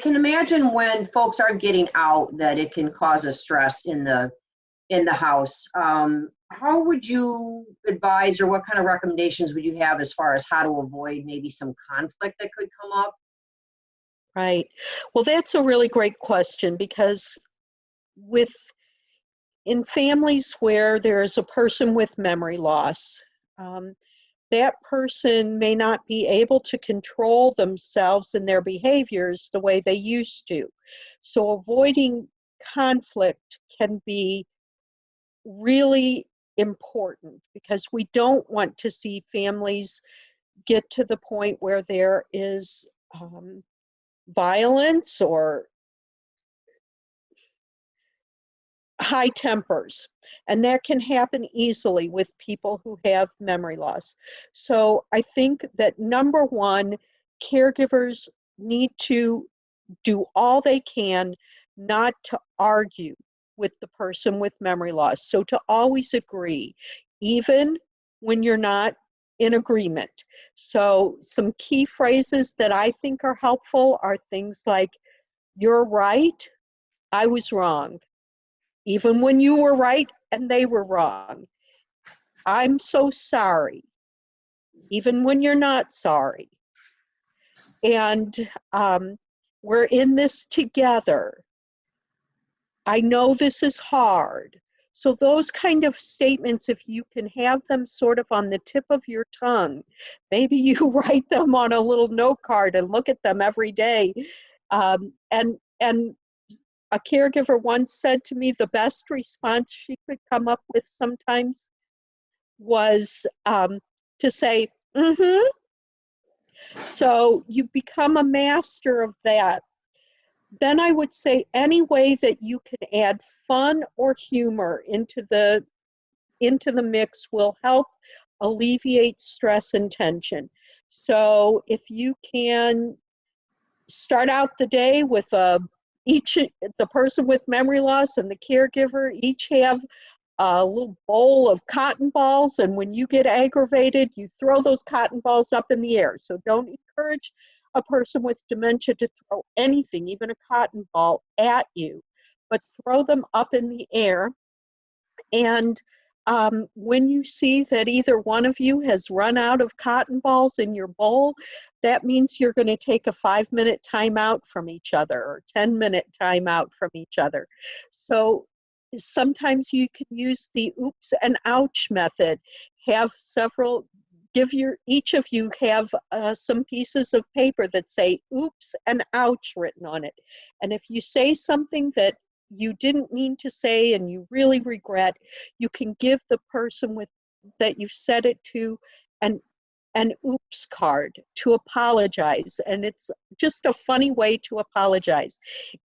can imagine when folks aren't getting out that it can cause a stress in the house. How would you advise, or what kind of recommendations would you have as far as how to avoid maybe some conflict that could come up? Right. Well, that's a really great question, because with in families where there is a person with memory loss, um, that person may not be able to control themselves and their behaviors the way they used to. So avoiding conflict can be really important, because we don't want to see families get to the point where there is violence or high tempers. And that can happen easily with people who have memory loss. So I think that number one, caregivers need to do all they can not to argue with the person with memory loss. So to always agree, even when you're not in agreement. So some key phrases that I think are helpful are things like, "You're right, I was wrong. Even when you were right and they were wrong. I'm so sorry, even when you're not sorry. And we're in this together. I know this is hard." So those kind of statements, if you can have them sort of on the tip of your tongue, maybe you write them on a little note card and look at them every day. And a caregiver once said to me the best response she could come up with sometimes was to say, "Mm-hmm." So you become a master of that. Then I would say any way that you can add fun or humor into the mix will help alleviate stress and tension. So if you can start out the day with the person with memory loss and the caregiver each have a little bowl of cotton balls, and when you get aggravated, you throw those cotton balls up in the air. So don't encourage a person with dementia to throw anything, even a cotton ball, at you, but throw them up in the air. And when you see that either one of you has run out of cotton balls in your bowl, that means you're going to take a 5-minute timeout from each other, or 10-minute timeout from each other. So sometimes you can use the oops and ouch method. Have several, each of you have some pieces of paper that say oops and ouch written on it. And if you say something that you didn't mean to say and you really regret, you can give the person that you've said it to an oops card to apologize. And it's just a funny way to apologize.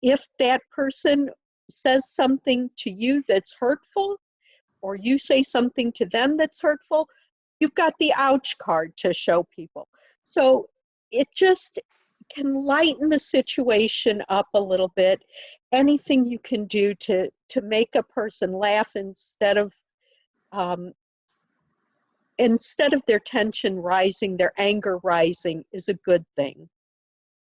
If that person says something to you that's hurtful, or you say something to them that's hurtful, you've got the ouch card to show people. So it just can lighten the situation up a little bit. Anything you can do to make a person laugh instead of their tension rising, their anger rising, is a good thing.